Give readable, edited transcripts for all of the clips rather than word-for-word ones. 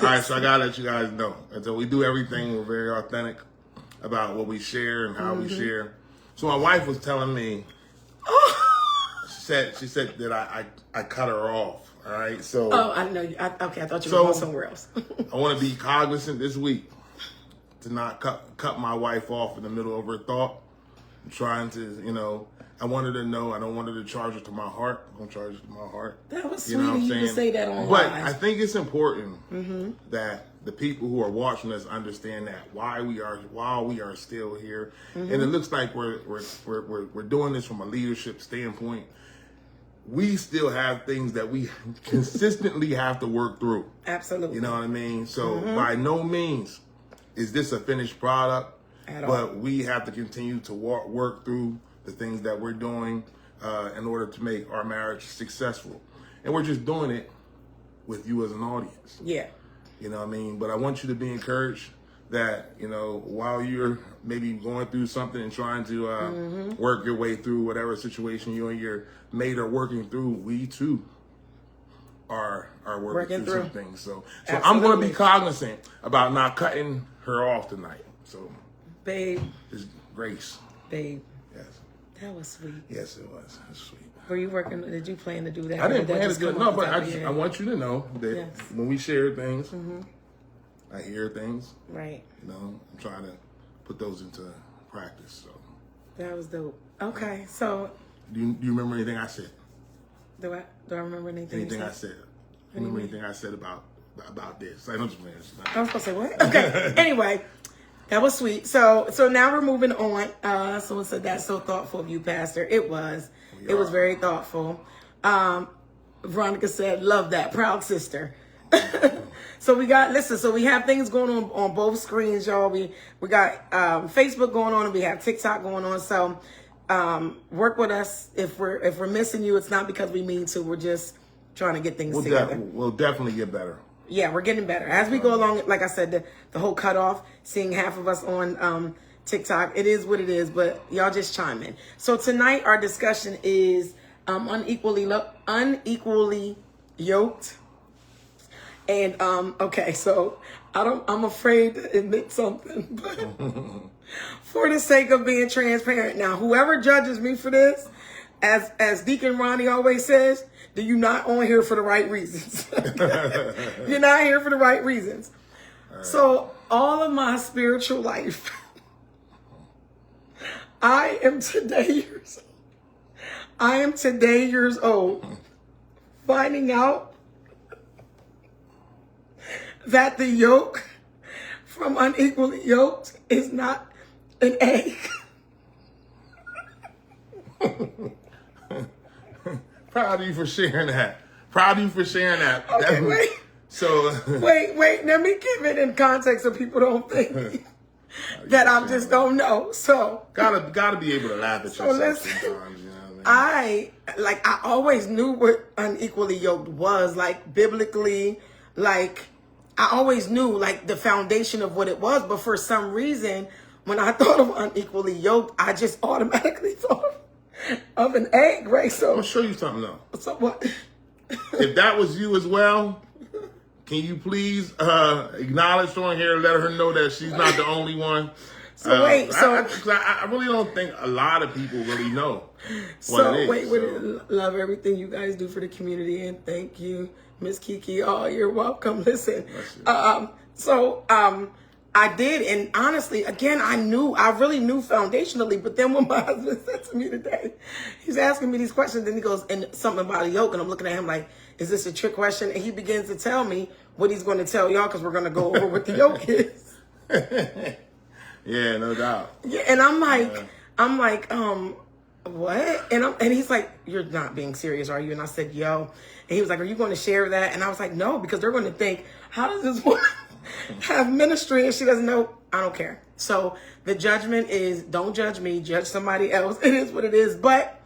All right, so I gotta let you guys know. And so we do everything. We're very authentic about what we share and how we share. So my wife was telling me, she said that I cut her off. All right, so I know. Okay, I thought you were going somewhere else. I want to be cognizant this week to not cut my wife off in the middle of her thought. I'm trying to, I wanted her to know. I don't want her to charge it to my heart. I'm gonna charge it to my heart. That was sweet of you to say that online. But I think it's important that the people who are watching us understand that while we are still here, and it looks like we're doing this from a leadership standpoint. We still have things that we consistently have to work through. Absolutely. You know what I mean? So by no means is this a finished product, but we have to continue to work through the things that we're doing in order to make our marriage successful. And we're just doing it with you as an audience. Yeah. You know what I mean? But I want you to be encouraged that, while you're maybe going through something and trying to work your way through whatever situation you and your mate are working through, we too are working through some things. So I'm going to be cognizant about not cutting her off tonight. So, babe. It's grace. Babe. Yes. That was sweet. Yes, it was. It was sweet. Were you working? Did you plan to do that? I didn't plan to do it. No, but I want you to know that when we share things, I hear things. Right. I'm trying to put those into practice. So that was dope. Okay, so do you remember anything I said? Do I remember anything? Anything I said? Remember anything I said about this? I don't just I was gonna say what? Okay. Anyway. That was sweet. So now we're moving on. Someone said that's so thoughtful of you, Pastor. It was. It was very thoughtful. Veronica said, love that. Proud sister. So we have things going on both screens, y'all. We got Facebook going on and we have TikTok going on. So work with us. If we're missing you, it's not because we mean to. We're just trying to get things together. We'll definitely get better. Yeah, we're getting better. As we go along, like I said, the whole cutoff, seeing half of us on TikTok, it is what it is, but y'all just chime in. So tonight our discussion is unequally yoked. And okay, so I'm afraid to admit something, but for the sake of being transparent, now whoever judges me for this, as Deacon Ronnie always says, you're not on here for the right reasons. You're not here for the right reasons. Right. So all of my spiritual life, I am today years old, finding out that the yolk from Unequally Yoked is not an egg. Proud of you for sharing that. Okay, wait. So wait. Let me give it in context so people don't think that I just don't know. So gotta be able to laugh at yourself sometimes. You know what I always knew what Unequally Yoked was, like biblically, like I always knew like the foundation of what it was. But for some reason, when I thought of Unequally Yoked, I just automatically thought of an egg, right? So I'm gonna show you something though. So what? If that was you as well, can you please acknowledge on here and let her know that she's not the only one? So wait, I really don't think a lot of people really know what it is. Love everything you guys do for the community, and thank you, Miss Kiki. Oh, you're welcome. Listen, I did, and honestly, again, I really knew foundationally, but then when my husband said to me today, he's asking me these questions, and he goes, and something about a yoke, and I'm looking at him like, is this a trick question? And he begins to tell me what he's going to tell y'all, because we're going to go over what the yoke is. Yeah, no doubt. Yeah, and I'm like, what? And he's like, you're not being serious, are you? And I said, yo. And he was like, are you going to share that? And I was like, no, because they're going to think, how does this woman have ministry and she doesn't know? I don't care. So the judgment is, don't judge me, judge somebody else. It is what it is. But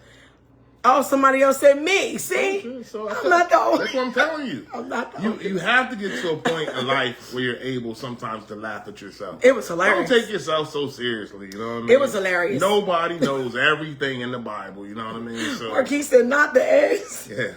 Oh, somebody else said me. See? So I'm not the only. That's what I'm telling you. I'm not the only. You have to get to a point in life where you're able sometimes to laugh at yourself. It was hilarious. Don't take yourself so seriously, you know what I mean? It was hilarious. Nobody knows everything in the Bible, you know what I mean? So Marquis said, not the eggs. yeah.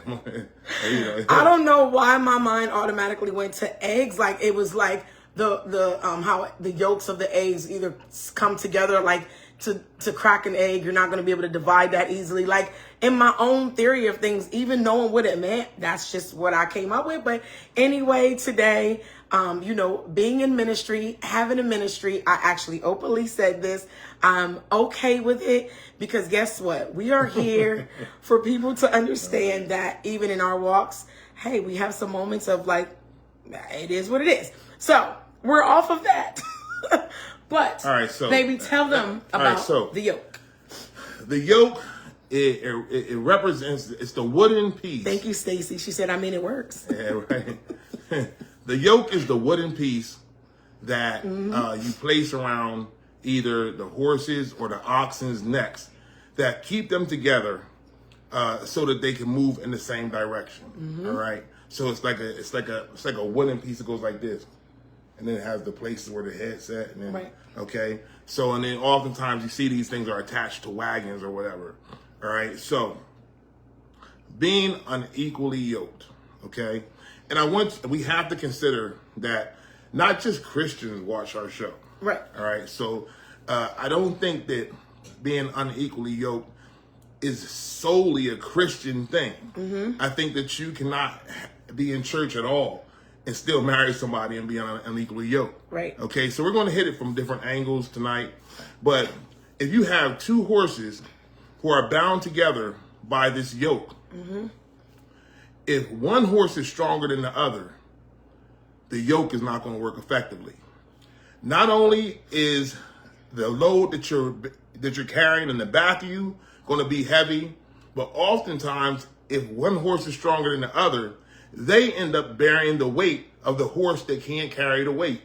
You know, I don't know why my mind automatically went to eggs. Like it was like the how the yolks of the eggs either come together like to crack an egg. You're not going to be able to divide that easily. Like in my own theory of things, even knowing what it meant, that's just what I came up with. But anyway, today, you know, being in ministry, having a ministry, I actually openly said this. I'm okay with it because guess what? We are here for people to understand that even in our walks, hey, we have some moments of like, it is what it is. So we're off of that. But all right, so maybe tell them about the yoke. The yoke, it represents, it's the wooden piece. Thank you, Stacy. She said, I mean, it works. Yeah, right. The yoke is the wooden piece that you place around either the horses or the oxen's necks that keep them together so that they can move in the same direction. All right. So it's like a wooden piece that goes like this. And then it has the places where the head's at. And then, right. Okay. So, and then oftentimes you see these things are attached to wagons or whatever. All right. So being unequally yoked. Okay. And we have to consider that not just Christians watch our show. Right. All right. So I don't think that being unequally yoked is solely a Christian thing. I think that you cannot be in church at all and still marry somebody and be unequally yoked. Right. Okay, so we're going to hit it from different angles tonight. But if you have two horses who are bound together by this yoke, if one horse is stronger than the other, the yoke is not going to work effectively. Not only is the load that you're carrying in the back of you going to be heavy, but oftentimes if one horse is stronger than the other, they end up bearing the weight of the horse that can't carry the weight.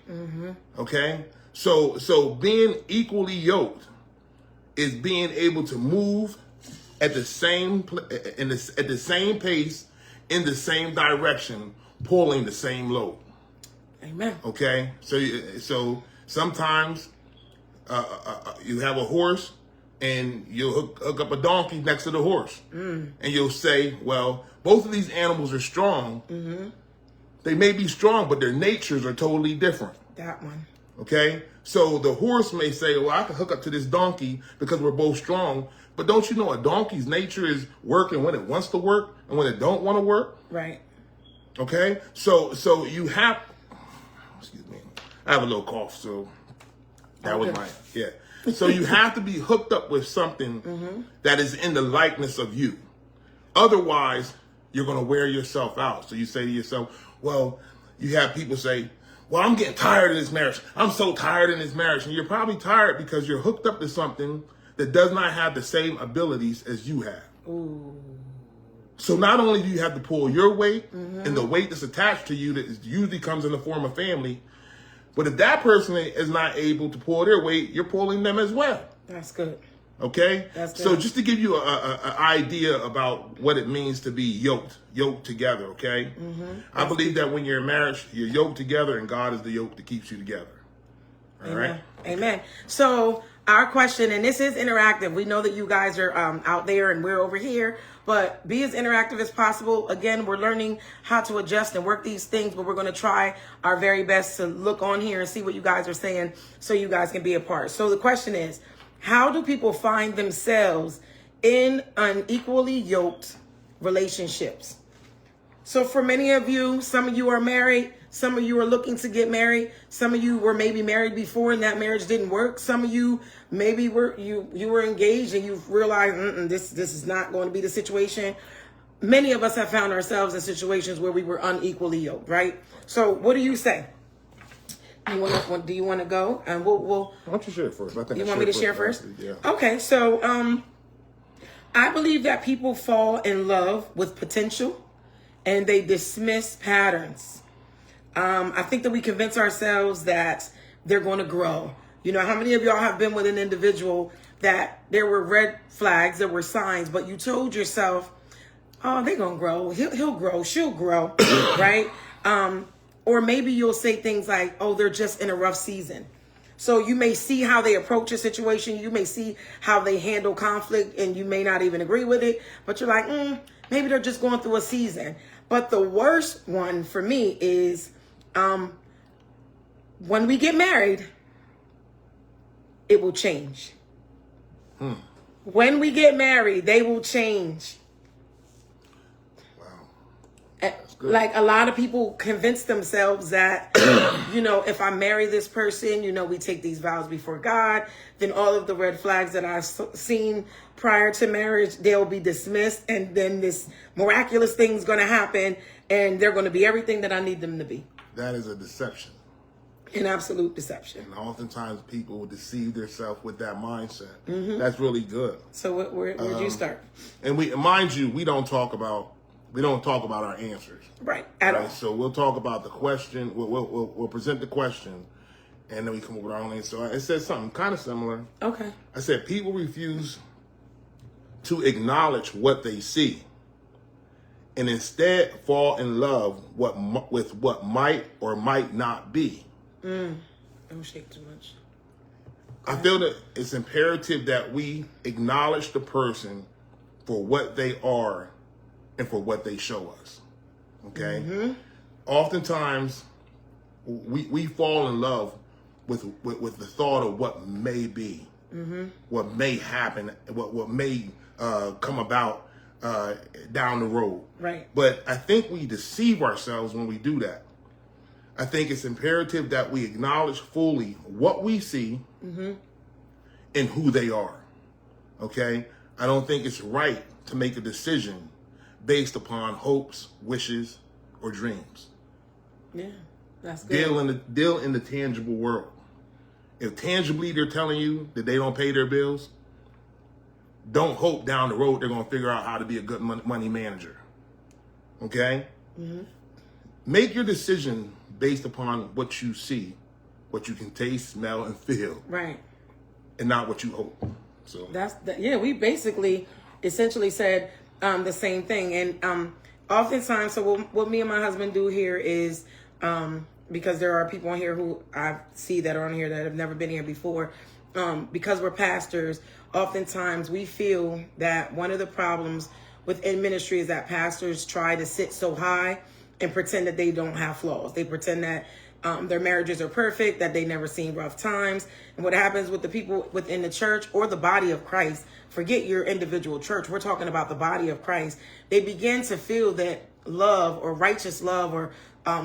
Okay? So being equally yoked is being able to move at the same at the same pace, in the same direction, pulling the same load. Amen. Okay? So sometimes you have a horse and you'll hook up a donkey next to the horse. And you'll say, well, both of these animals are strong. They may be strong, but their natures are totally different. That one. Okay? So the horse may say, well, I can hook up to this donkey because we're both strong. But don't you know a donkey's nature is working when it wants to work and when it don't want to work? Right. Okay? So you have, excuse me, I have a little cough, so that was my, yeah. So you have to be hooked up with something that is in the likeness of you. Otherwise, you're going to wear yourself out. So you say to yourself, well, you have people say, well, I'm getting tired of this marriage. I'm so tired in this marriage. And you're probably tired because you're hooked up to something that does not have the same abilities as you have. Ooh. So not only do you have to pull your weight and the weight that's attached to you that usually comes in the form of family, but if that person is not able to pull their weight, you're pulling them as well. That's good. Okay? That's good. So just to give you an idea about what it means to be yoked together, okay? I believe that when you're in marriage, you're yoked together and God is the yoke that keeps you together. All right? Amen. So our question, and this is interactive. We know that you guys are out there and we're over here, but be as interactive as possible. Again, we're learning how to adjust and work these things, but we're going to try our very best to look on here and see what you guys are saying so you guys can be a part. So the question is, how do people find themselves in unequally yoked relationships? So for many of you, some of you are married. Some of you are looking to get married. Some of you were maybe married before and that marriage didn't work. Some of you maybe you were engaged and you've realized this is not going to be the situation. Many of us have found ourselves in situations where we were unequally yoked, right? So what do you say? Do you want to go? And we'll. Why don't you share it first? You want me to share first? Yeah. Okay, so I believe that people fall in love with potential and they dismiss patterns. I think that we convince ourselves that they're going to grow. You know, how many of y'all have been with an individual that there were red flags, there were signs, but you told yourself, oh, they're going to grow. He'll grow. She'll grow. Right? Or maybe you'll say things like, oh, they're just in a rough season. So you may see how they approach a situation. You may see how they handle conflict, and you may not even agree with it. But you're like, maybe they're just going through a season. But the worst one for me is when we get married, it will change. When we get married, they will change. Like a lot of people convince themselves that, if I marry this person, we take these vows before God, then all of the red flags that I've seen prior to marriage, they'll be dismissed. And then this miraculous thing's going to happen and they're going to be everything that I need them to be. That is a deception. An absolute deception. And oftentimes people will deceive themselves with that mindset. That's really good. So where'd you start? And mind you, we don't talk about our answers. Right. At all. So we'll talk about the question. We'll present the question, and then we come up with our own answer. So it says something kind of similar. Okay. I said people refuse to acknowledge what they see, and instead fall in love with what might or might not be. Don't shake too much. I feel that it's imperative that we acknowledge the person for what they are and for what they show us. Okay? Oftentimes, we fall in love with the thought of what may be, what may happen, what may come about down the road. Right. But I think we deceive ourselves when we do that. I think it's imperative that we acknowledge fully what we see and who they are. Okay? I don't think it's right to make a decision based upon hopes, wishes, or dreams. Yeah, that's good. Deal in the tangible world. If tangibly they're telling you that they don't pay their bills, don't hope down the road they're going to figure out how to be a good money manager. Okay? Make your decision based upon what you see, what you can taste, smell, and feel. Right. And not what you hope. So we basically essentially said the same thing. And oftentimes, so what me and my husband do here is, because there are people on here who I see that are on here that have never been here before, because we're pastors, oftentimes we feel that one of the problems within ministry is that pastors try to sit so high and pretend that they don't have flaws. They pretend that their marriages are perfect, that they never seen rough times. And what happens with the people within the church or the body of Christ, forget your individual church, we're talking about the body of Christ, they begin to feel that love or righteous love or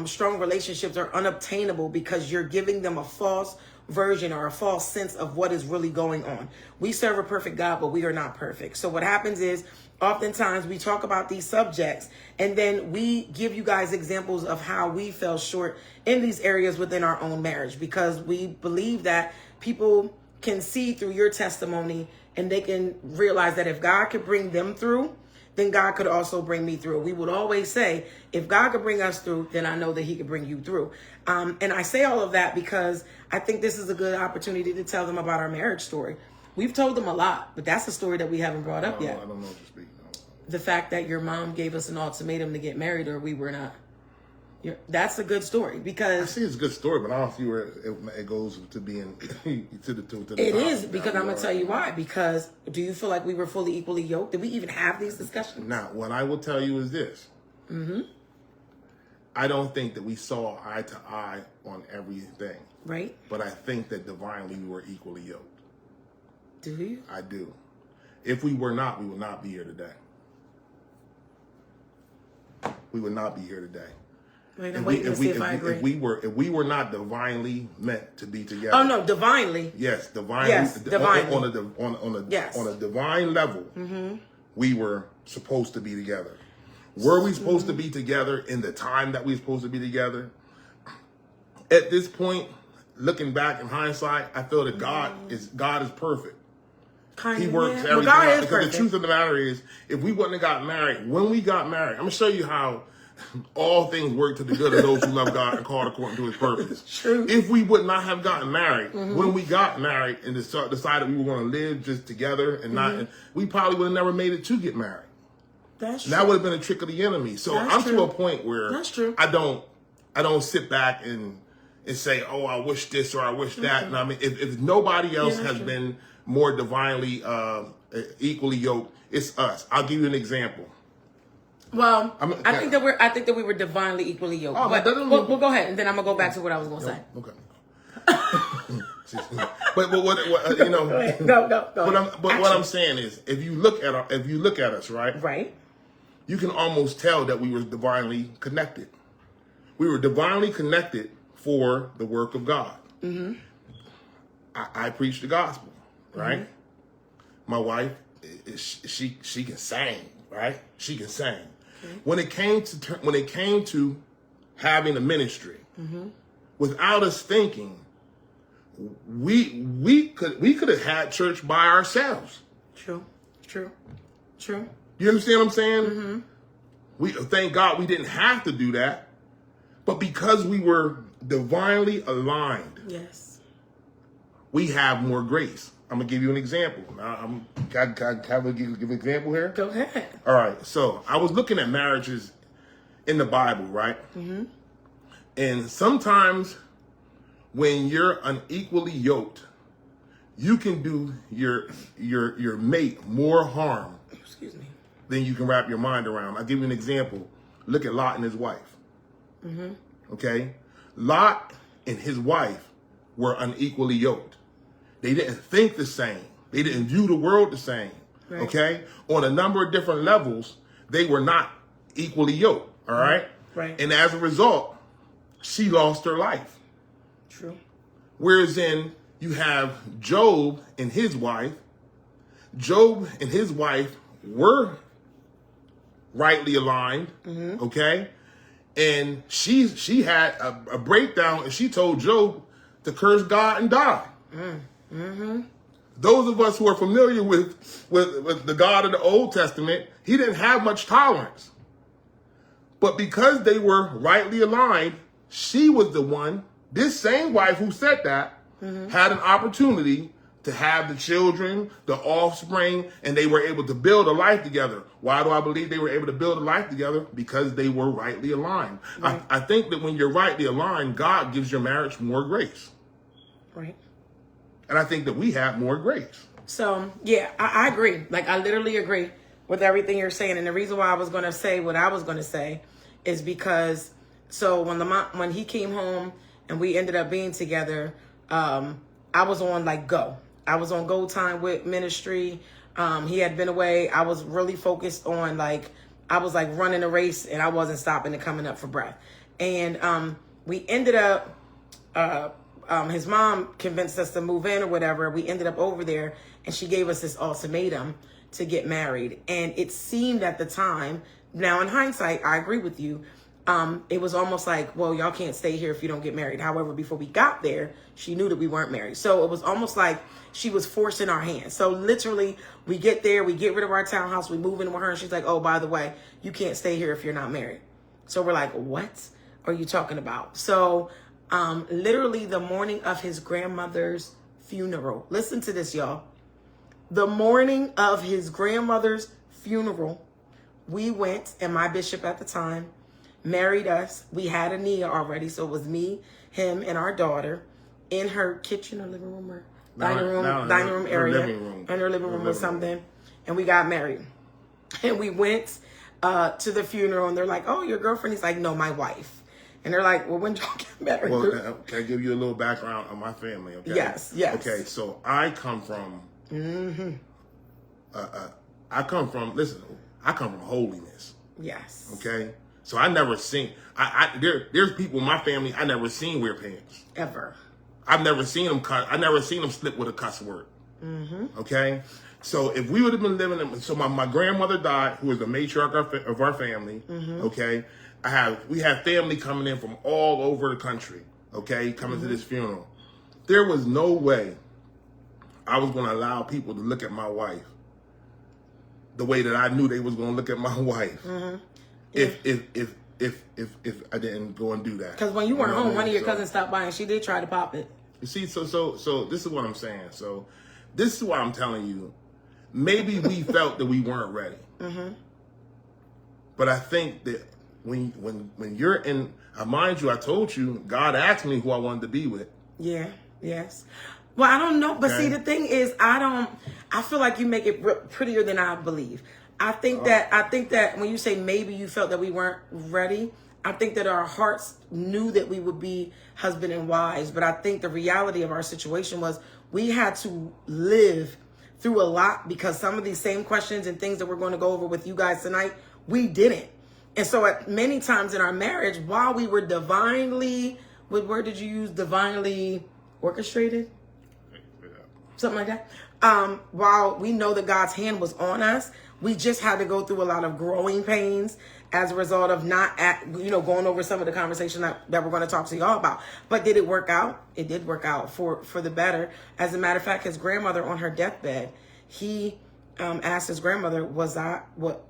strong relationships are unobtainable because you're giving them a false version or a false sense of what is really going on. We serve a perfect God, but we are not perfect. So what happens is, oftentimes we talk about these subjects and then we give you guys examples of how we fell short in these areas within our own marriage, because we believe that people can see through your testimony and they can realize that if God could bring them through, then God could also bring me through. We would always say, if God could bring us through, then I know that he could bring you through. And I say all of that because I think this is a good opportunity to tell them about our marriage story. We've told them a lot, but that's a story that we haven't brought up yet. I don't know what you're speaking of. The fact that your mom gave us an ultimatum to get married or we were not. That's a good story because... I see it's a good story, but I don't see where it goes to being to the It is, because I'm going to tell you why. Because do you feel like we were fully equally yoked? Did we even have these discussions? Now, what I will tell you is this. I don't think that we saw eye to eye on everything. Right. But I think that divinely we were equally yoked. Do you? I do. If we were not, we would not be here today. We would not be here today. Wait, I'm waiting to see if I agree. If we were not divinely meant to be together. Oh no, divinely. Yes, divinely. Yes, divinely. On a divine level, we were supposed to be together. Were we supposed to be together in the time that we were supposed to be together? At this point, looking back in hindsight, I feel that God is perfect. He works everything out. Because the truth of the matter is, if we wouldn't have got married, when we got married, I'm going to show you how all things work to the good of those who love God and called according to his purpose. True. If we would not have gotten married, when we got married and decided we were going to live just together and not, we probably would have never made it to get married. That's true. That would have been a trick of the enemy. So That's I'm true. to a point where That's true. I don't sit back and say, oh, I wish this or I wish that. And I mean, if nobody else has been more divinely equally yoked, it's us. I'll give you an example. Well, I think that we were divinely equally yoked. Oh, but we'll go ahead, and then I'm gonna go back to what I was gonna say. Okay. but what you know? Go ahead. Go. What I'm saying is, if you look at us, Right. you can almost tell that we were divinely connected. We were divinely connected for the work of God. Mm-hmm. I preach the gospel, right? Mm-hmm. My wife, she can sing, right? She can sing. Okay. When it came to having a ministry, without us thinking, we could have had church by ourselves. True. You understand what I'm saying? Mm-hmm. We thank God we didn't have to do that, but because we were divinely aligned, yes, we have more grace. I'm gonna give you an example. Can I give an example here? Go ahead. All right. So I was looking at marriages in the Bible, right? Mm-hmm. And sometimes when you're unequally yoked, you can do your mate more harm. Excuse me. Than you can wrap your mind around. I'll give you an example. Look at Lot and his wife. Mm-hmm. Okay? Lot and his wife were unequally yoked. They didn't think the same. They didn't view the world the same. Right. Okay? On a number of different levels, they were not equally yoked. All right? Right. And as a result, she lost her life. True. Whereas then you have Job and his wife. Job and his wife were rightly aligned, okay? And she had a breakdown, and she told Job to curse God and die. Mm-hmm. Those of us who are familiar with the God of the Old Testament, he didn't have much tolerance. But because they were rightly aligned, she was the one, this same wife who said that, had an opportunity to have the children, the offspring, and they were able to build a life together. Why do I believe they were able to build a life together? Because they were rightly aligned. Right. I think that when you're rightly aligned, God gives your marriage more grace. Right. And I think that we have more grace. So, yeah, I agree. Like, I literally agree with everything you're saying. And the reason why I was going to say what I was going to say is because, so when he came home and we ended up being together, I was on, like, go. I was on go time with ministry. He had been away. I was really focused on, like, I was like running a race and I wasn't stopping and coming up for breath. And we ended up, his mom convinced us to move in or whatever. We ended up over there and she gave us this ultimatum to get married. And it seemed at the time, now in hindsight, I agree with you. It was almost like, well, y'all can't stay here if you don't get married. However, before we got there, she knew that we weren't married. So it was almost like she was forcing our hand. So literally, we get there, we get rid of our townhouse, we move in with her, and she's like, oh, by the way, you can't stay here if you're not married. So we're like, what are you talking about? So literally the morning of his grandmother's funeral. Listen to this, y'all. The morning of his grandmother's funeral, we went, and my bishop at the time married us. We had a Nia already, so it was me, him, and our daughter in her kitchen or living room or dining room area, in her living room or something, and we got married. And we went to the funeral, and they're like, "Oh, your girlfriend?" He's like, "No, my wife." And they're like, "Well, when did y'all get married?" Well, can I give you a little background on my family? Okay. Yes. Okay, so I come from. I come from holiness. Yes. Okay. So I never seen. There's people in my family I never seen wear pants ever. I've never seen them cut. I never seen them slip with a cuss word. Okay. So if we would have been living in, so my grandmother died, who was the matriarch of our family. Okay. We have family coming in from all over the country. Okay, coming to this funeral. There was no way I was going to allow people to look at my wife the way that I knew they was going to look at my wife. If if I didn't go and do that. Because when you weren't home, one of your cousins stopped by and she did try to pop it. You see, so this is what I'm saying. So this is why I'm telling you, maybe we felt that we weren't ready. Mm-hmm. But I think that when you're in, mind you, I told you, God asked me who I wanted to be with. Yeah, yes. Well, I don't know. But see, the thing is, I feel like you make it prettier than I believe. I think that when you say maybe you felt that we weren't ready, I think that our hearts knew that we would be husband and wives. But I think the reality of our situation was we had to live through a lot, because some of these same questions and things that we're going to go over with you guys tonight, we didn't. And so at many times in our marriage, while we were divinely, what word did you use? Divinely orchestrated? Something like that. While we know that God's hand was on us, we just had to go through a lot of growing pains as a result of not going over some of the conversation that we're going to talk to y'all about. But did it work out? It did work out for the better. As a matter of fact, his grandmother on her deathbed, he asked his grandmother,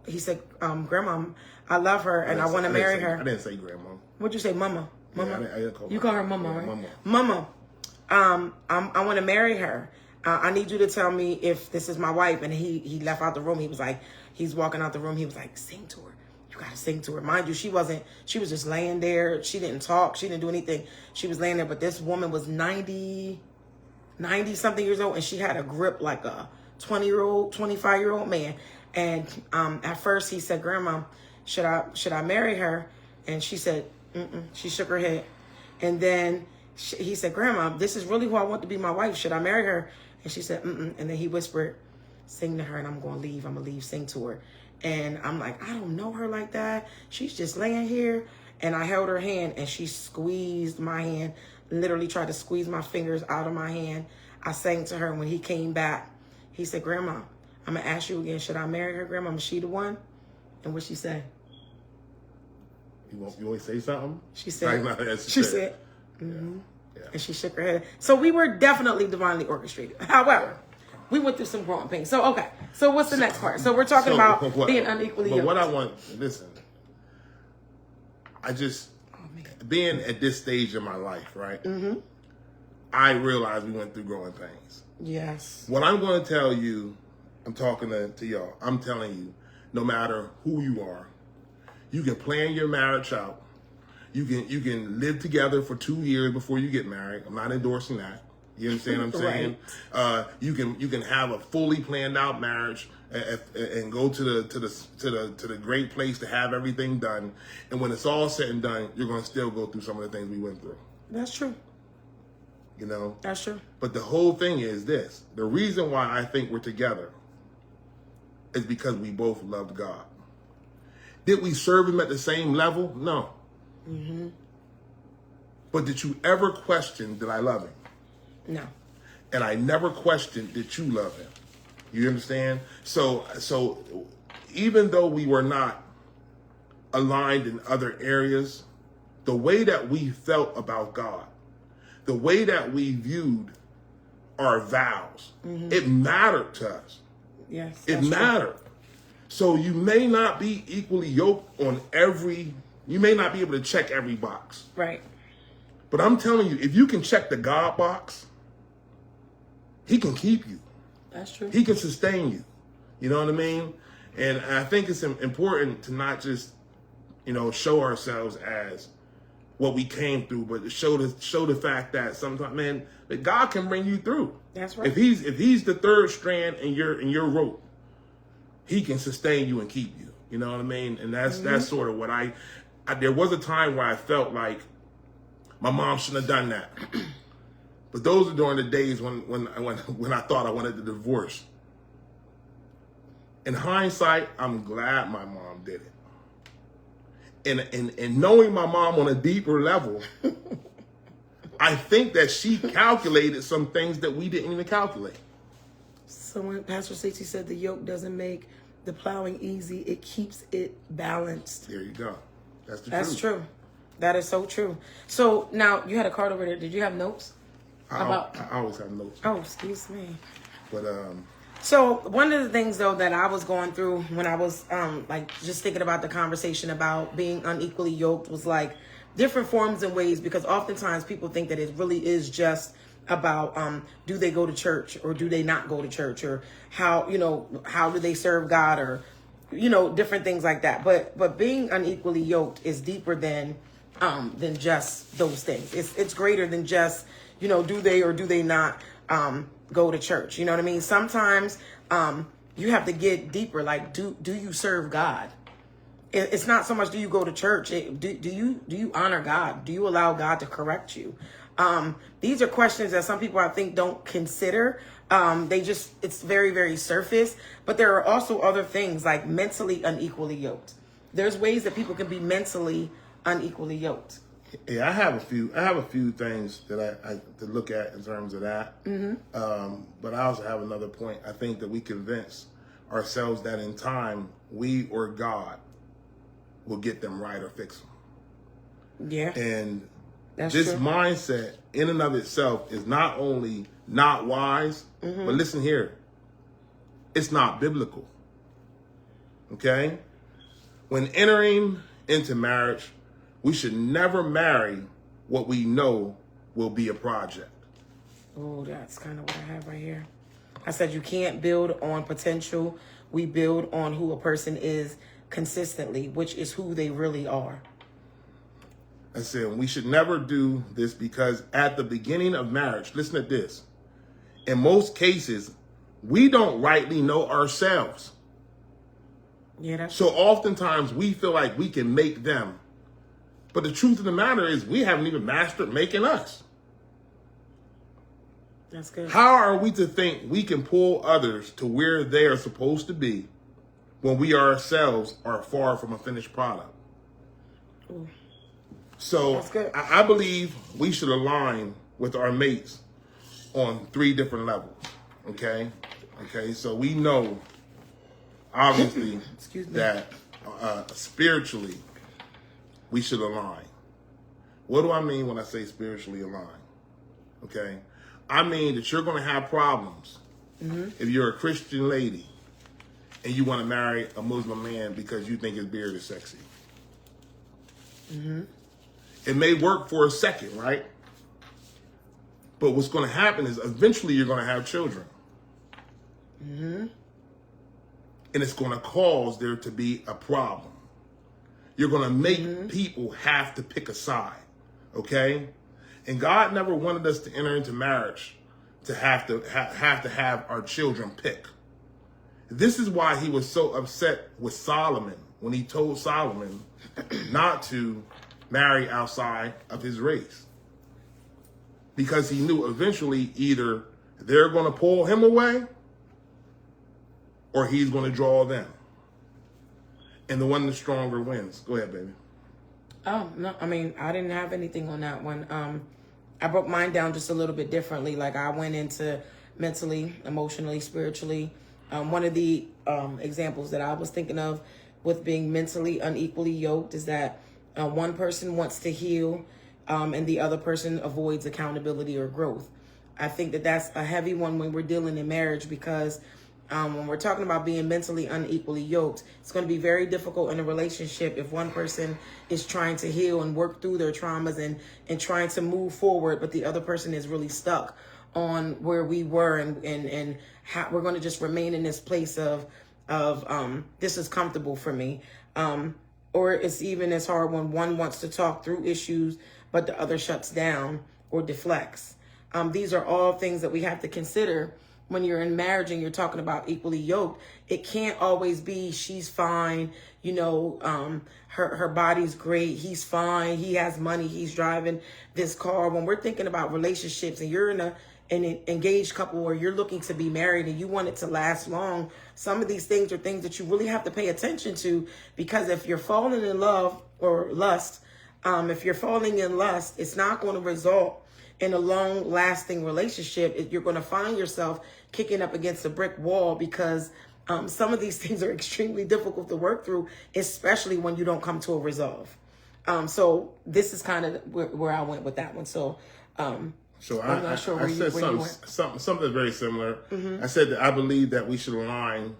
he said, Grandma, I love her and I want to marry her. I didn't say grandma. What'd you say, Mama? Mama? Yeah, I didn't call you call her Mama, yeah, right? Mama. I want to marry her. I need you to tell me if this is my wife. And he left out the room. He was like, he's walking out the room. He was like, sing to her. You got to sing to her. Mind you, she was just laying there. She didn't talk. She didn't do anything. She was laying there. But this woman was 90 something years old. And she had a grip like a 20-year-old, 25-year-old man. And at first he said, Grandma, should I marry her? And she said, mm-mm. She shook her head. And then he said, Grandma, this is really who I want to be my wife. Should I marry her? And she said, mm-mm. And then he whispered, sing to her, and I'm going to leave. I'm going to leave, sing to her. And I'm like, I don't know her like that. She's just laying here. And I held her hand, and she squeezed my hand, literally tried to squeeze my fingers out of my hand. I sang to her, and when he came back, he said, Grandma, I'm going to ask you again, should I marry her, Grandma? Was she the one? And what'd she say? You want to say something? She said, mm-hmm. Yeah. And she shook her head. So we were definitely divinely orchestrated. However, we went through some growing pains. So, okay. So what's the next part? So we're talking about being unequally yoked. But what I want, listen, being at this stage of my life, right? Mm-hmm. I realized we went through growing pains. Yes. What I'm going to tell you, I'm talking to y'all, I'm telling you, no matter who you are, you can plan your marriage out. You can live together for 2 years before you get married. I'm not endorsing that. You understand what I'm saying? Right. You can have a fully planned out marriage and go to the great place to have everything done. And when it's all said and done, you're going to still go through some of the things we went through. That's true. You know? That's true. But the whole thing is this. The reason why I think we're together is because we both loved God. Did we serve him at the same level? No. Mm-hmm. But did you ever question, did I love him? No. And I never questioned, did you love him? You understand? So even though we were not aligned in other areas, the way that we felt about God, the way that we viewed our vows, mm-hmm. It mattered to us. Yes. It mattered. True. So you may not be equally yoked on you may not be able to check every box. Right. But I'm telling you, if you can check the God box, he can keep you. That's true. He can sustain you. You know what I mean? And I think it's important to not just, show ourselves as what we came through, but to show the fact that sometimes, man, that God can bring you through. That's right. If he's the third strand in your rope, he can sustain you and keep you. You know what I mean? And that's sort of what there was a time where I felt like my mom shouldn't have done that. But those are during the days when I thought I wanted the divorce. In hindsight, I'm glad my mom did it. And knowing my mom on a deeper level, I think that she calculated some things that we didn't even calculate. So when Pastor Stacey said the yoke doesn't make the plowing easy, it keeps it balanced. There you go. That's truth. True. That is so true. So now you had a card over there. Did you have notes? I always have notes. Oh, excuse me. But So one of the things though that I was going through when I was like just thinking about the conversation about being unequally yoked was like different forms and ways, because oftentimes people think that it really is just about do they go to church or do they not go to church, or how, you know, how do they serve God, or, you know, different things like that. But being unequally yoked is deeper than just those things. It's greater than just, you know, do they or do they not go to church. You know what I mean? Sometimes you have to get deeper. Like, do you serve God? It's not so much do you go to church. Do you honor God? Do you allow God to correct you? These are questions that some people, I think, don't consider. It's very, very surface. But there are also other things like mentally unequally yoked. There's ways that people can be mentally unequally yoked. Yeah, I have a few things that I to look at in terms of that. But I also have another point. I think that we convince ourselves that in time we or God will get them right or fix them. Yeah, and that's this true. mindset in and of itself is not only not wise, but listen here, it's not biblical. Okay, when entering into marriage, we should never marry what we know will be a project. Oh, that's kind of what I have right here. I said you can't build on potential. We build on who a person is consistently, which is who they really are. I said we should never do this because at the beginning of marriage, listen to this, in most cases, we don't rightly know ourselves. Yeah, that's So oftentimes we feel like we can make them. But the truth of the matter is we haven't even mastered making us. That's good. How are we to think we can pull others to where they are supposed to be when we ourselves are far from a finished product? Ooh. So That's good. I believe we should align with our mates on 3 different levels. Okay? So we know, obviously, Excuse me. that spiritually, we should align. What do I mean when I say spiritually align? Okay? I mean that you're going to have problems if you're a Christian lady and you want to marry a Muslim man because you think his beard is sexy. It may work for a second, right? But what's going to happen is eventually you're going to have children. And it's going to cause there to be a problem. You're going to make people have to pick a side, okay? And God never wanted us to enter into marriage to have to have our children pick. This is why he was so upset with Solomon when he told Solomon not to marry outside of his race. Because he knew eventually either they're going to pull him away or he's going to draw them. And the one that's stronger wins. Go ahead, baby. Oh, no, I mean, I didn't have anything on that one. I broke mine down just a little bit differently. Like, I went into mentally, emotionally, spiritually. One of the examples that I was thinking of with being mentally unequally yoked is that one person wants to heal and the other person avoids accountability or growth. I think that that's a heavy one when we're dealing in marriage, because when we're talking about being mentally unequally yoked, it's going to be very difficult in a relationship if one person is trying to heal and work through their traumas and trying to move forward, but the other person is really stuck on where we were and how we're going to just remain in this place of this is comfortable for me. Or it's even as hard when one wants to talk through issues, but the other shuts down or deflects. These are all things that we have to consider when you're in marriage and you're talking about equally yoked. It can't always be she's fine, you know, her body's great, he's fine, he has money, he's driving this car. When we're thinking about relationships and you're in an engaged couple or you're looking to be married and you want it to last long, some of these things are things that you really have to pay attention to, because if you're falling in love or lust, if you're falling in lust, it's not going to result in a long lasting relationship. You're going to find yourself kicking up against a brick wall, because some of these things are extremely difficult to work through, especially when you don't come to a resolve. So this is kind of where I went with that one. So So I'm not sure I said where you went. something very similar. I said that I believe that we should align,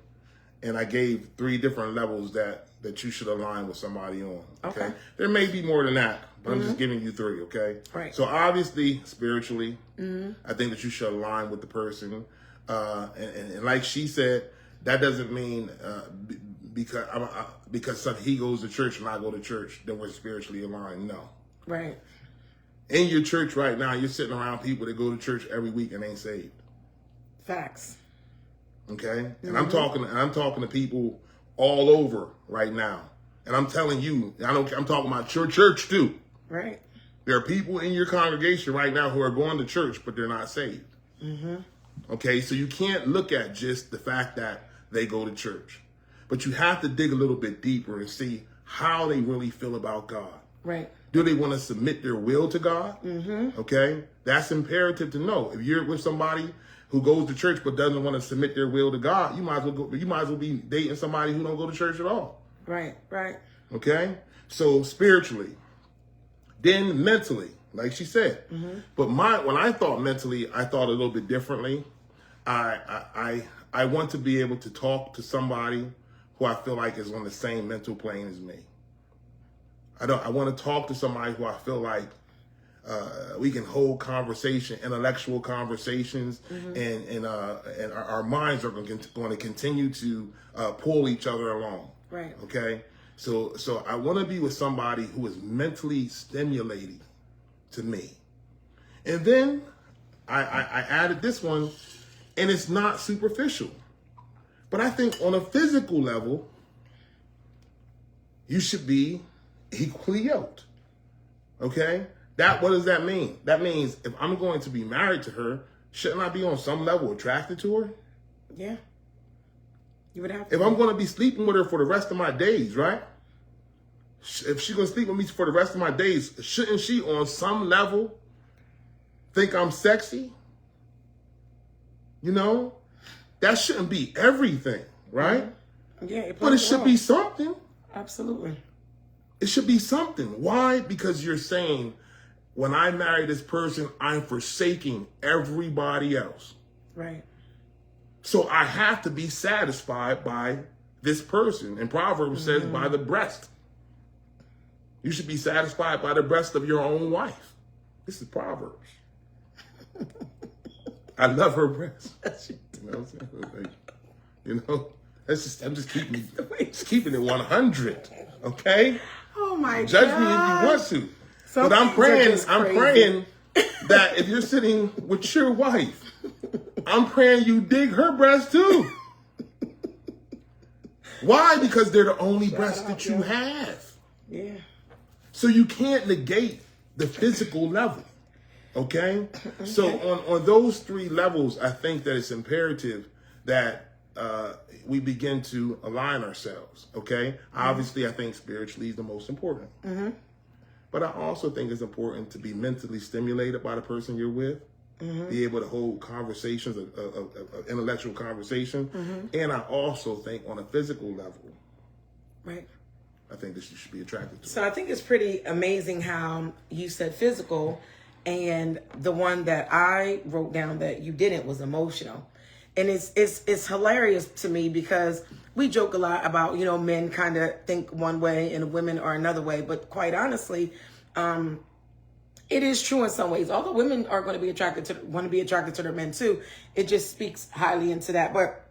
and I gave 3 different levels that you should align with somebody on. Okay. There may be more than that, but I'm just giving you 3. Okay. Right. So obviously, spiritually, I think that you should align with the person, and like she said, that doesn't mean because he goes to church and I go to church, then we're spiritually aligned. No. Right. In your church right now, you're sitting around people that go to church every week and ain't saved. Facts. Okay? And I'm talking to people all over right now. And I'm telling you, I'm talking about your church too. Right. There are people in your congregation right now who are going to church, but they're not saved. Okay? So you can't look at just the fact that they go to church. But you have to dig a little bit deeper and see how they really feel about God. Right. Do they want to submit their will to God? Okay, that's imperative to know. If you're with somebody who goes to church but doesn't want to submit their will to God, you might as well be dating somebody who don't go to church at all. Right. Right. Okay, so spiritually, then mentally, like she said. But when I thought mentally, I thought a little bit differently. I want to be able to talk to somebody who I feel like is on the same mental plane as me. I want to talk to somebody who I feel like we can hold intellectual conversations, and our minds are going to continue to pull each other along. Right. Okay. So I want to be with somebody who is mentally stimulating to me. And then I added this one, and it's not superficial, but I think on a physical level, you should be equally yoked. Okay? What does that mean? That means if I'm going to be married to her, shouldn't I be on some level attracted to her? Yeah. You would have to. If I'm going to be sleeping with her for the rest of my days, right? If she's going to sleep with me for the rest of my days, shouldn't she on some level think I'm sexy? You know? That shouldn't be everything, right? Yeah. But it should be something. Absolutely. It should be something. Why? Because you're saying, when I marry this person, I'm forsaking everybody else. Right. So I have to be satisfied by this person. And Proverbs says, by the breast. You should be satisfied by the breast of your own wife. This is Proverbs. I love her breast. You know what I'm saying? You know? I'm just keeping it 100. Okay? Oh my God. Judge me if you want to. But I'm praying that if you're sitting with your wife, I'm praying you dig her breast too. Why? Because they're the only breasts that you have. Yeah. So you can't negate the physical level. Okay? So on those 3 levels, I think that it's imperative that we begin to align ourselves. Okay? Obviously, I think spiritually is the most important. But I also think it's important to be mentally stimulated by the person you're with, be able to hold conversations, intellectual conversation. And I also think on a physical level, right, I think that you should be attracted to. So I think it's pretty amazing how you said physical, and the one that I wrote down that you didn't was emotional. And it's hilarious to me because we joke a lot about, men kind of think one way and women are another way. But quite honestly, it is true in some ways. Although women are going to be attracted to their men too, it just speaks highly into that. But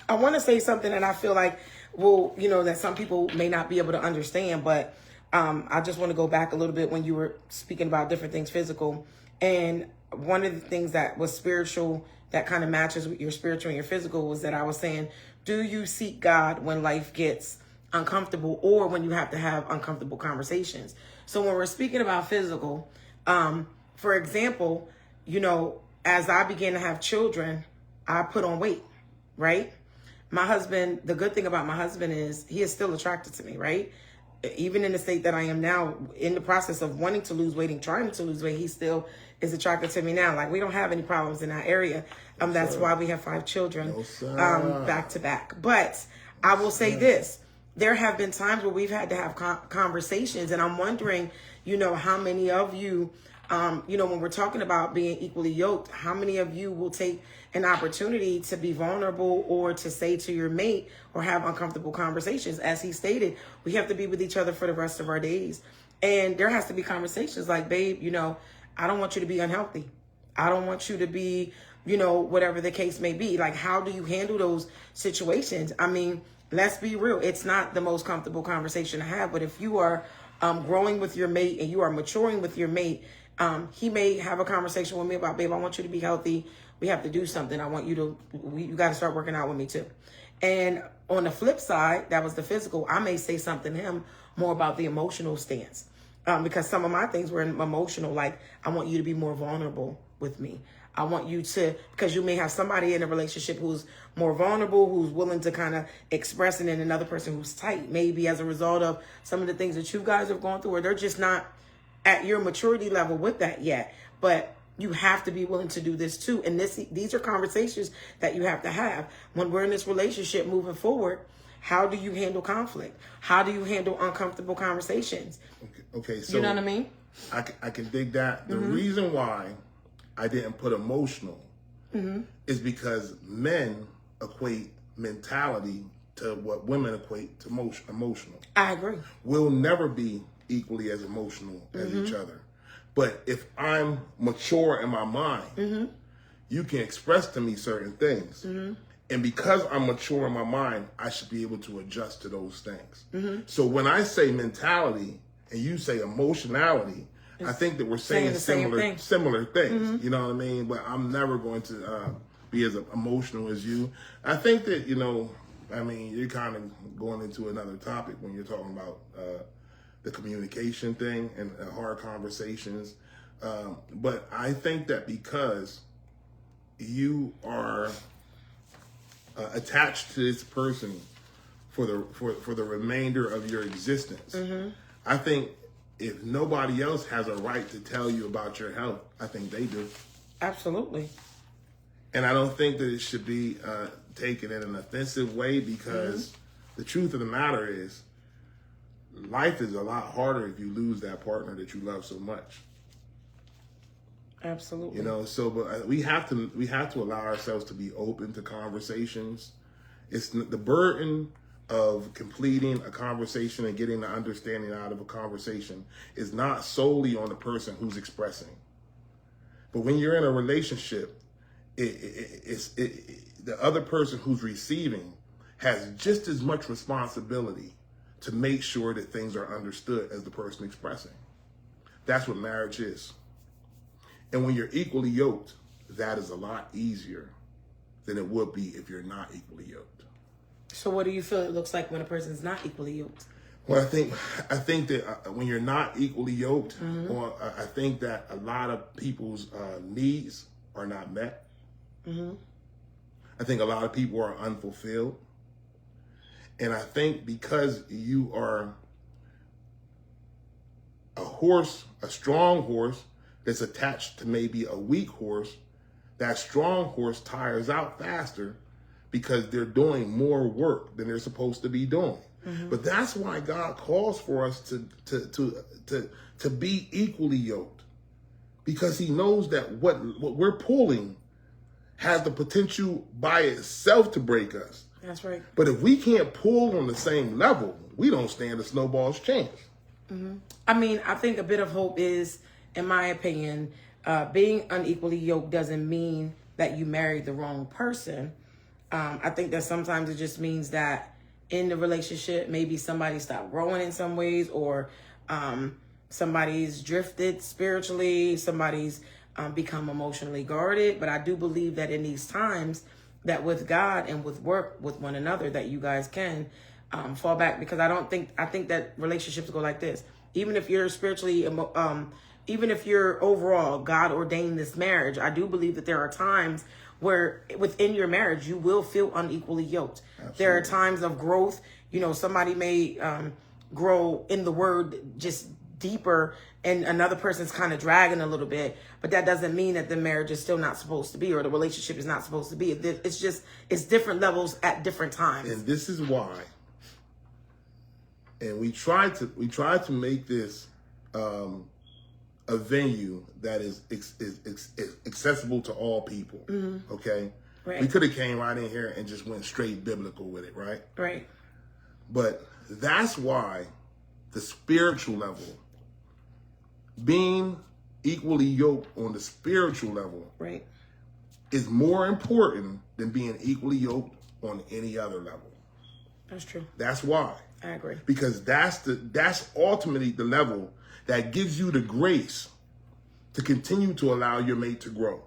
I want to say something, and I feel like, that some people may not be able to understand. But I just want to go back a little bit when you were speaking about different things physical. And one of the things that was spiritual that kind of matches with your spiritual and your physical was that I was saying, do you seek God when life gets uncomfortable or when you have to have uncomfortable conversations? So when we're speaking about physical, for example, as I began to have children, I put on weight, right? My husband, the good thing about my husband is he is still attracted to me, right? Even in the state that I am now, in the process of wanting to lose weight and trying to lose weight, he still is attracted to me now. Like, we don't have any problems in that area. That's why we have 5 children back to back. But I will say this. There have been times where we've had to have conversations, and I'm wondering, how many of you When we're talking about being equally yoked, how many of you will take an opportunity to be vulnerable or to say to your mate or have uncomfortable conversations? As he stated, we have to be with each other for the rest of our days. And there has to be conversations like, babe, I don't want you to be unhealthy. I don't want you to be, whatever the case may be. Like, how do you handle those situations? I mean, let's be real. It's not the most comfortable conversation to have, but if you are growing with your mate and you are maturing with your mate, he may have a conversation with me about, babe, I want you to be healthy. We have to do something. I want you got to start working out with me too. And on the flip side, that was the physical. I may say something to him more about the emotional stance. Because some of my things were emotional, like, I want you to be more vulnerable with me. I want you to, because you may have somebody in a relationship who's more vulnerable, who's willing to kind of express it, and another person who's tight, maybe as a result of some of the things that you guys have gone through, or they're just not at your maturity level with that yet. But you have to be willing to do this too. And these are conversations that you have to have when we're in this relationship moving forward. How do you handle conflict? How do you handle uncomfortable conversations? Okay, so you know what I mean? I can dig that. The reason why I didn't put emotional is because men equate mentality to what women equate to emotional. I agree. We'll never be equally as emotional as each other. But if I'm mature in my mind, you can express to me certain things. And because I'm mature in my mind, I should be able to adjust to those things. So when I say mentality and you say emotionality, I think that we're saying similar things. You know what I mean? But I'm never going to be as emotional as you. I think that, you're kind of going into another topic when you're talking about the communication thing and hard conversations. But I think that because you are attached to this person for the remainder of your existence, I think if nobody else has a right to tell you about your health, I think they do. Absolutely. And I don't think that it should be taken in an offensive way, because the truth of the matter is, life is a lot harder if you lose that partner that you love so much. Absolutely. But we have to allow ourselves to be open to conversations. It's the burden of completing a conversation and getting the understanding out of a conversation is not solely on the person who's expressing. But when you're in a relationship, the other person who's receiving has just as much responsibility to make sure that things are understood as the person expressing. That's what marriage is. And when you're equally yoked, that is a lot easier than it would be if you're not equally yoked. So what do you feel it looks like when a person's not equally yoked? Well, I think that when you're not equally yoked, or I think that a lot of people's needs are not met. I think a lot of people are unfulfilled. And I think because you are a strong horse that's attached to maybe a weak horse, that strong horse tires out faster because they're doing more work than they're supposed to be doing. But that's why God calls for us to be equally yoked, because he knows that what we're pulling has the potential by itself to break us. That's right. But if we can't pull on the same level, we don't stand a snowball's chance. I mean, I think a bit of hope is, in my opinion, being unequally yoked doesn't mean that you married the wrong person. I think that sometimes it just means that in the relationship, maybe somebody stopped growing in some ways, or somebody's drifted spiritually, somebody's become emotionally guarded. But I do believe that in these times, that with God and with work with one another, that you guys can fall back, because I think that relationships go like this. Even if you're spiritually, even if you're overall God ordained this marriage, I do believe that there are times where within your marriage you will feel unequally yoked. Absolutely. There are times of growth. Somebody may grow in the word just deeper, and another person's kind of dragging a little bit, but that doesn't mean that the marriage is still not supposed to be, or the relationship is not supposed to be. It's different levels at different times. And this is why, and we try to make this a venue that is accessible to all people. Okay, Right. we could have came right in here and just went straight biblical with it, right? Right. But that's why the spiritual level, being equally yoked on the spiritual level, Right. is more important than being equally yoked on any other level. That's true. That's why. I agree. Because that's ultimately the level that gives you the grace to continue to allow your mate to grow.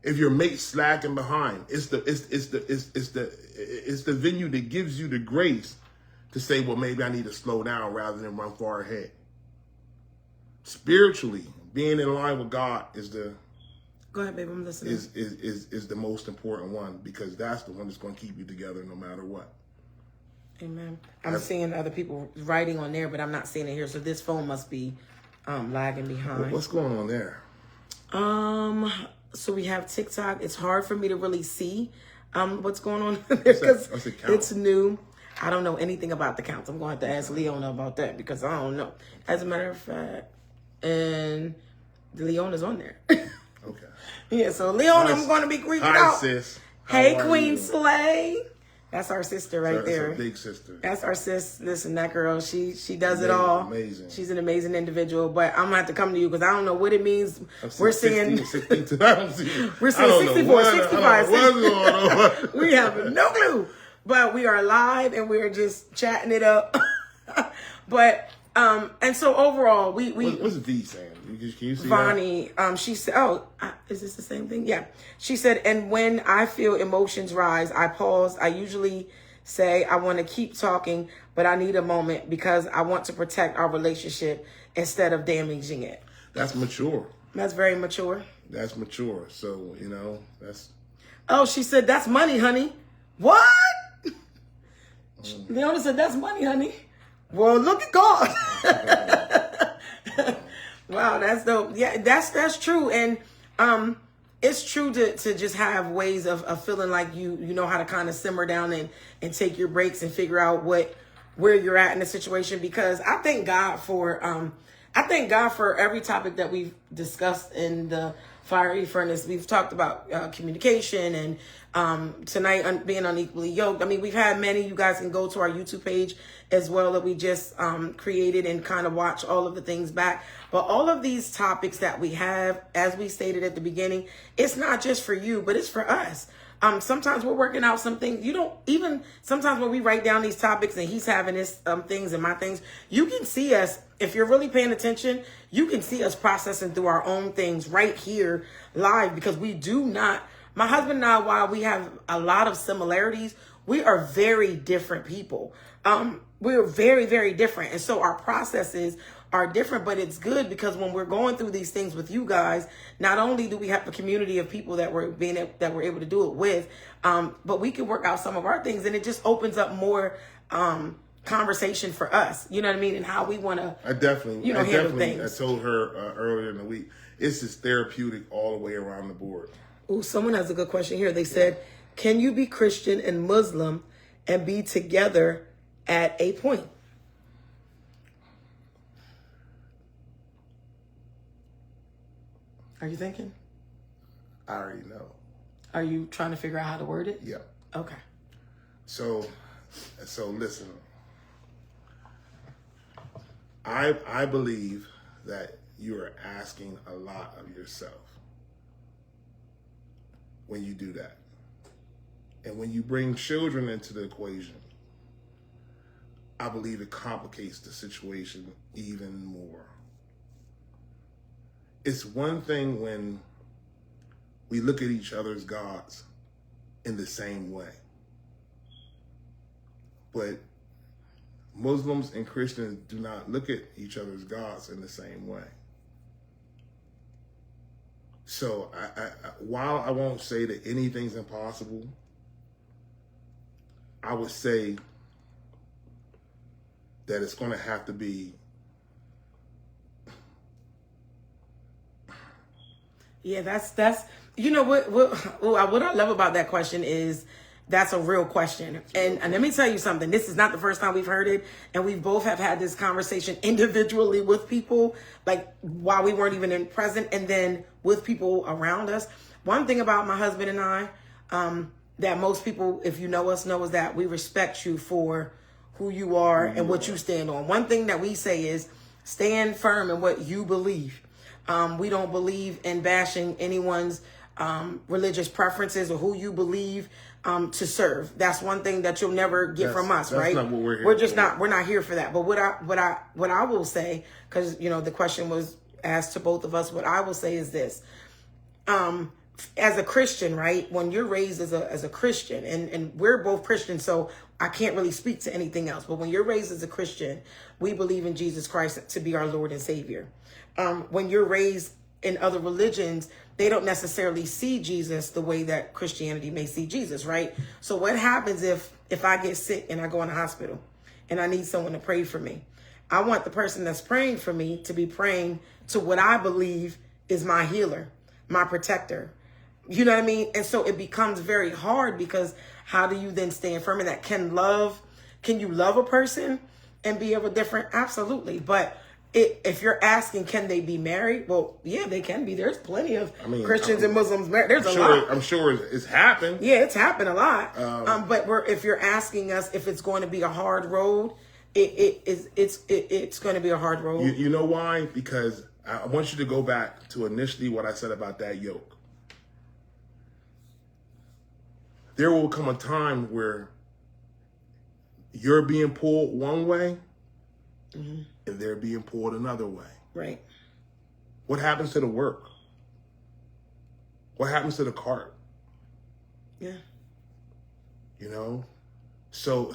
If your mate's slacking behind, it's the venue that gives you the grace to say, well, maybe I need to slow down rather than run far ahead. Spiritually, being in line with God is the Go ahead, babe. I'm listening. is the most important one, because that's the one that's going to keep you together no matter what. Amen. I'm seeing other people writing on there, but I'm not seeing it here. So this phone must be lagging behind. What's going on there? So we have TikTok. It's hard for me to really see what's going on there because What's the count? it's new. I don't know anything about the counts. I'm going to have to ask Leona about that because I don't know. As a matter of fact, and Leona's on there. Okay. Yeah, so Leona, Hi, I'm going to be reaching Hi, out. sis. How Hey, are Queen you? Slay. That's our sister right there. That's our big sister. That's our sis. Listen, that girl, she does it all. Amazing. She's an amazing individual. But I'm gonna have to come to you because I don't know what it means. We're seeing 62. I don't see. we're I seeing don't know 64, what- 65. I don't know what's going on. We have no clue. But we are live and we're just chatting it up. But and so overall, we What's V saying? Can you see Vonnie, she said, is this the same thing? Yeah. She said, and when I feel emotions rise, I pause. I usually say, I want to keep talking, but I need a moment because I want to protect our relationship instead of damaging it. That's mature. That's very mature. That's mature. So, that's... Oh, she said, that's money, honey. What? Leona said, that's money, honey. Well, look at God. Wow, that's dope. Yeah, that's true. And it's true to just have ways of feeling like you know how to kind of simmer down and take your breaks and figure out where you're at in the situation, because I thank God for every topic that we've discussed in the Fiery Furnace. We've talked about communication and tonight being unequally yoked. I mean, we've had many. You guys can go to our YouTube page as well that we just created and kind of watch all of the things back. But all of these topics that we have, as we stated at the beginning, it's not just for you, but it's for us. Sometimes we're working out some things. Sometimes when we write down these topics and he's having his things and my things, you can see us. If you're really paying attention, you can see us processing through our own things right here live, because we do not, my husband and I, while we have a lot of similarities, we are very different people. We're very, very different. And so our processes are different, but it's good because when we're going through these things with you guys, not only do we have a community of people that we're able to do it with, but we can work out some of our things, and it just opens up more conversation for us. You know what I mean? And how we want to, handle things. I told her earlier in the week, it's just therapeutic all the way around the board. Oh, someone has a good question here. They said, can you be Christian and Muslim and be together at a point? Are you thinking? I already know. Are you trying to figure out how to word it? Yeah. Okay. So listen. I believe that you are asking a lot of yourself when you do that. And when you bring children into the equation, I believe it complicates the situation even more. It's one thing when we look at each other's gods in the same way. But Muslims and Christians do not look at each other's gods in the same way. So while I won't say that anything's impossible, I would say that it's going to have to be. Yeah, that's what I love about that question is, That's a real question. And let me tell you something. This is not the first time we've heard it. And we both have had this conversation individually with people, like while we weren't even in present, and then with people around us. One thing about my husband and I, that most people, if you know us, know is that we respect you for who you are and what you stand on. One thing that we say is stand firm in what you believe. We don't believe in bashing anyone's religious preferences or who you believe to serve. That's one thing that you'll never get from us, right? Not what we're here we're just for. we're not here for that. But what I will say, because the question was asked to both of us, what I will say is this. As a Christian, right? When you're raised as a Christian, and we're both Christians, so I can't really speak to anything else. But when you're raised as a Christian, we believe in Jesus Christ to be our Lord and Savior. When you're raised in other religions, they don't necessarily see Jesus the way that Christianity may see Jesus, right? So what happens if I get sick and I go in the hospital and I need someone to pray for me? I want the person that's praying for me to be praying to what I believe is my healer, my protector. You know what I mean? And so it becomes very hard, because how do you then stand firm in that? Can you love a person and be of a different? Absolutely. But if you're asking, can they be married? Well, yeah, they can be. There's plenty of Christians and Muslims married. There's a lot. I'm sure it's happened. Yeah, it's happened a lot. But if you're asking us if it's going to be a hard road, it's going to be a hard road. You know why? Because I want you to go back to initially what I said about that yoke. There will come a time where you're being pulled one way, and they're being pulled another way. Right. What happens to the work? What happens to the cart? Yeah. So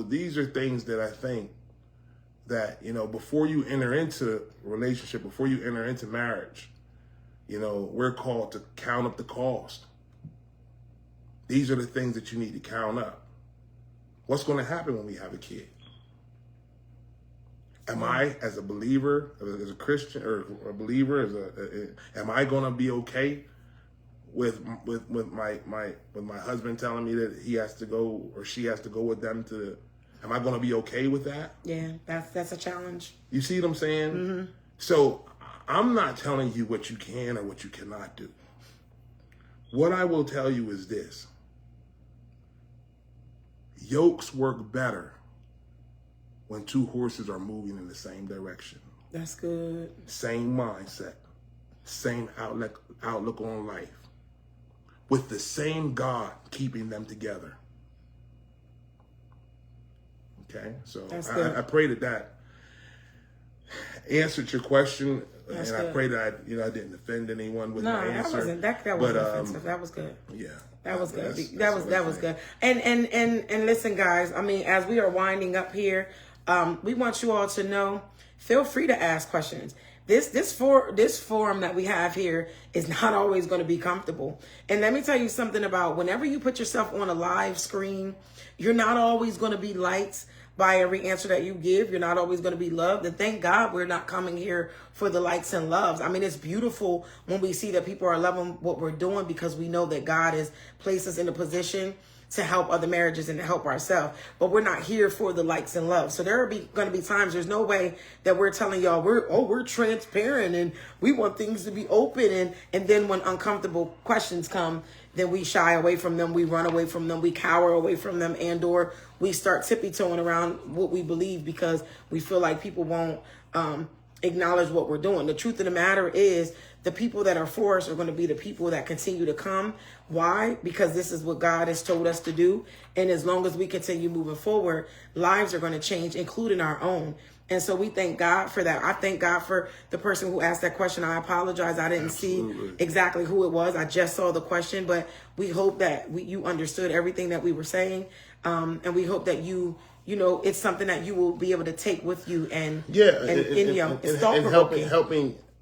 these are things that I think that, before you enter into relationship, before you enter into marriage, we're called to count up the cost. These are the things that you need to count up. What's going to happen when we have a kid? Am I, as a believer, as a Christian, or a believer, am I going to be okay with my husband telling me that he has to go or she has to go with them to? Am I going to be okay with that? Yeah, that's a challenge. You see what I'm saying? Mm-hmm. So I'm not telling you what you can or what you cannot do. What I will tell you is this: yokes work better when two horses are moving in the same direction. That's good. Same mindset, same outlook on life, with the same God keeping them together. Okay, so I pray that answered your question. That's and good. I pray that I didn't offend anyone with my answer. That wasn't offensive. That was good. Yeah. That was good. That was good. And listen, guys, I mean, as we are winding up here, we want you all to know, feel free to ask questions. This forum that we have here is not always going to be comfortable. And let me tell you something about whenever you put yourself on a live screen, you're not always going to be liked by every answer that you give. You're not always going to be loved. And thank God we're not coming here for the likes and loves. I mean, it's beautiful when we see that people are loving what we're doing, because we know that God has placed us in a position to help other marriages and to help ourselves. But we're not here for the likes and love. So there are going to be times, there's no way that we're telling y'all we're transparent and we want things to be open. And then when uncomfortable questions come, then we shy away from them, we run away from them, we cower away from them, and or we start tippy-toeing around what we believe because we feel like people won't acknowledge what we're doing. The truth of the matter is, the people that are for us are going to be the people that continue to come. Why? Because this is what God has told us to do. And as long as we continue moving forward, lives are going to change, including our own. And so we thank God for that. I thank God for the person who asked that question. I apologize. I didn't see exactly who it was. I just saw the question, but we hope that you understood everything that we were saying. And we hope that it's something that you will be able to take with you and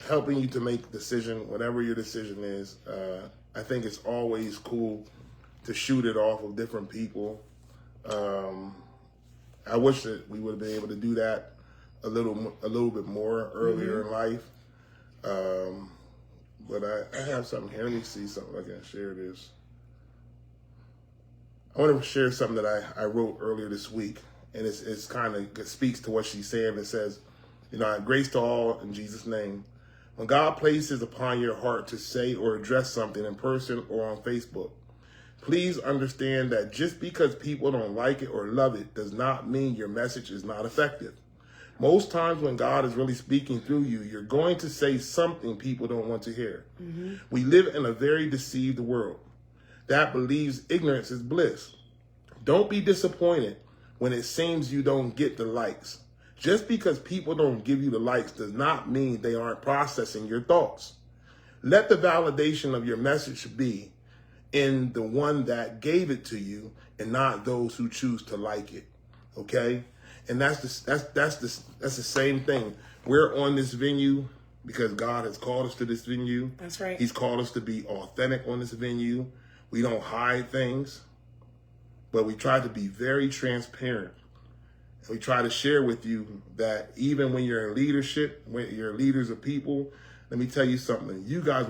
helping you to make a decision, whatever your decision is. I think it's always cool to shoot it off of different people. I wish that we would have been able to do that a little bit more earlier in life. But I have something here. Let me see something I can share this. I want to share something that I wrote earlier this week, and it's kind of speaks to what she's saying. It says, grace to all in Jesus' name. When God places upon your heart to say or address something in person or on Facebook, please understand that just because people don't like it or love it does not mean your message is not effective. Most times when God is really speaking through you, you're going to say something people don't want to hear. Mm-hmm. We live in a very deceived world that believes ignorance is bliss. Don't be disappointed when it seems you don't get the likes. Just because people don't give you the likes does not mean they aren't processing your thoughts. Let the validation of your message be in the one that gave it to you and not those who choose to like it. Okay? And that's the same thing. We're on this venue because God has called us to this venue. That's right. He's called us to be authentic on this venue. We don't hide things, but we try to be very transparent. We try to share with you that even when you're in leadership, when you're leaders of people, let me tell you something. You guys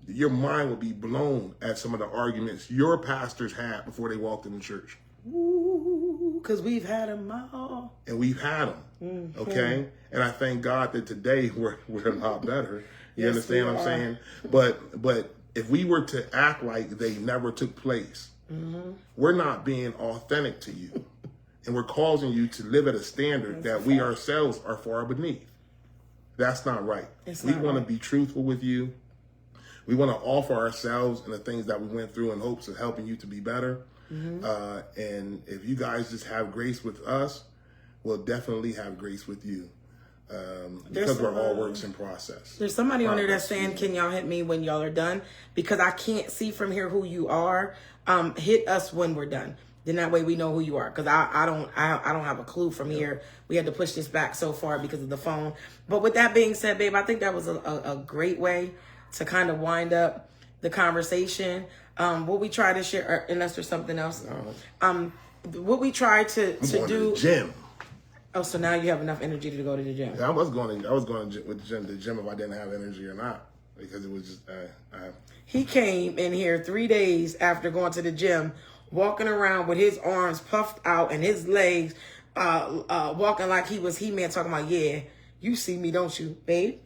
your mind would be blown at some of the arguments your pastors had before they walked in the church. Ooh, because we've had them all. And we've had them, mm-hmm. Okay? And I thank God that today we're a lot better. You Yes, understand what I'm saying? But if we were to act like they never took place, mm-hmm. we're not being authentic to you. And we're causing you to live at a standard that we ourselves are far beneath. That's not right. We want to be truthful with you. We want to offer ourselves and the things that we went through in hopes of helping you to be better. Mm-hmm. And if you guys just have grace with us, we'll definitely have grace with you. Because we're all works in process. There's somebody on there that's saying, can y'all hit me when y'all are done? Because I can't see from here who you are. Hit us when we're done. Then that way we know who you are. Because I don't have a clue from here. We had to push this back so far because of the phone. But with that being said, babe, I think that was a great way to kind of wind up the conversation. What we try to share, unless there's something else. What we try to do. To the gym. Oh, so now you have enough energy to go to the gym. Yeah, I was going with the gym if I didn't have energy or not, because it was just. He came in here 3 days after going to the gym, walking around with his arms puffed out and his legs walking like he was He-Man, talking about, yeah, you see me, don't you, babe?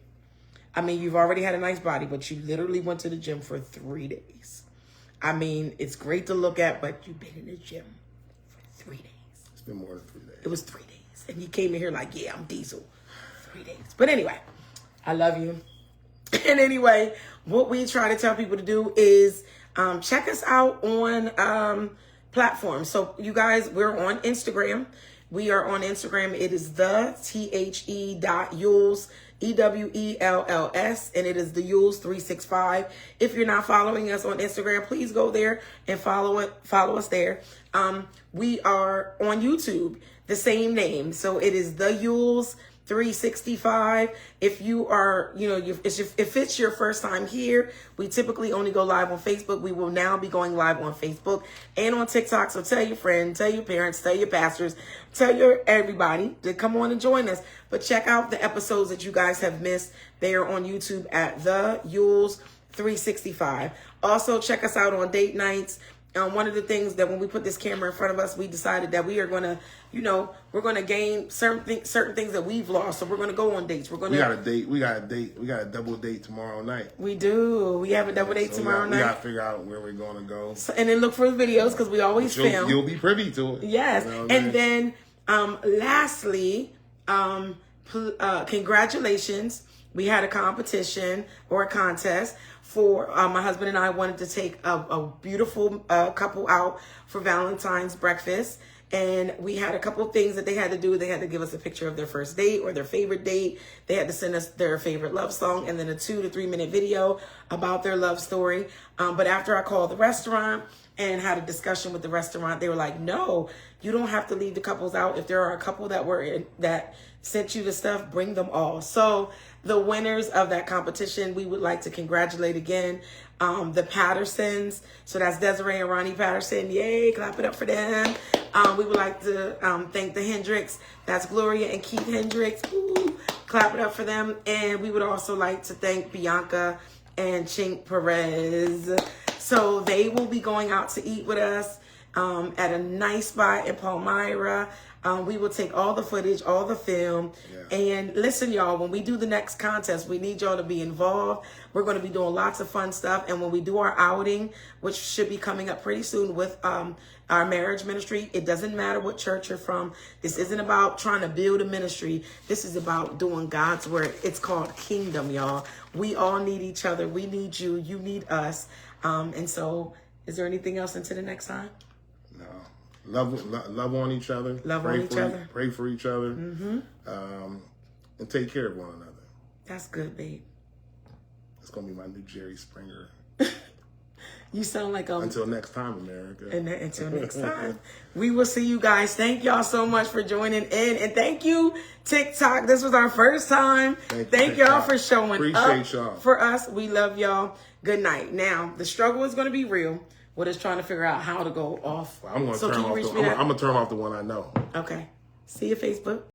I mean, you've already had a nice body, but you literally went to the gym for 3 days. I mean, it's great to look at, but you've been in the gym for 3 days. It's been more than 3 days. It was 3 days. And he came in here like, yeah, I'm Diesel. 3 days. But anyway, I love you. And anyway, what we try to tell people to do is check us out on platforms. So you guys, we're on Instagram. We are on Instagram. It is the THE.Yules, EWELLS, and it is the Yules 365. If you're not following us on Instagram, please go there and follow us there. We are on YouTube, the same name. So it is the Yules 365. If you are, if it's your first time here, we typically only go live on Facebook. We will now be going live on Facebook and on TikTok. So tell your friends, tell your parents, tell your pastors, tell everybody to come on and join us. But check out the episodes that you guys have missed. They are on YouTube at the Yules 365. Also, check us out on date nights. One of the things that when we put this camera in front of us, we decided that we are going to, we're going to gain certain things that we've lost. So we're going to go on dates. We got a date. We got a double date tomorrow night. We do. We have a double date tomorrow night. We got to figure out where we're going to go. So, and then look for the videos because we always film. You'll be privy to it. Yes. And then lastly, congratulations. We had a competition or a contest for my husband and I wanted to take a beautiful couple out for Valentine's breakfast. And we had a couple of things that they had to do. They had to give us a picture of their first date or their favorite date. They had to send us their favorite love song and then a 2 to 3 minute video about their love story. But after I called the restaurant and had a discussion with the restaurant, they were like, no, you don't have to leave the couples out. If there are a couple that sent you the stuff, bring them all. So the winners of that competition, we would like to congratulate again the Pattersons. So that's Desiree and Ronnie Patterson. Yay, clap it up for them. We would like to thank the Hendricks. That's Gloria and Keith Hendricks. Ooh, clap it up for them. And we would also like to thank Bianca and Chink Perez. So they will be going out to eat with us. at a nice spot in Palmyra. We will take all the footage, all the film. Yeah. And listen, y'all, when we do the next contest, we need y'all to be involved. We're going to be doing lots of fun stuff. And when we do our outing, which should be coming up pretty soon with our marriage ministry, it doesn't matter what church you're from. This isn't about trying to build a ministry. This is about doing God's work. It's called kingdom, y'all. We all need each other. We need you. You need us. And so is there anything else until the next time? No. Love on each other. Pray for each other. Mm-hmm. And take care of one another. That's good, babe. It's going to be my new Jerry Springer. You sound like Until next time, America. And until next time, we will see you guys. Thank y'all so much for joining in. And thank you, TikTok. This was our first time. Thank y'all for showing Appreciate y'all. For us. We love y'all. Good night. Now, the struggle is going to be real. We're just trying to figure out how to go off. I'm going to turn off the one I know. Okay. See you, Facebook.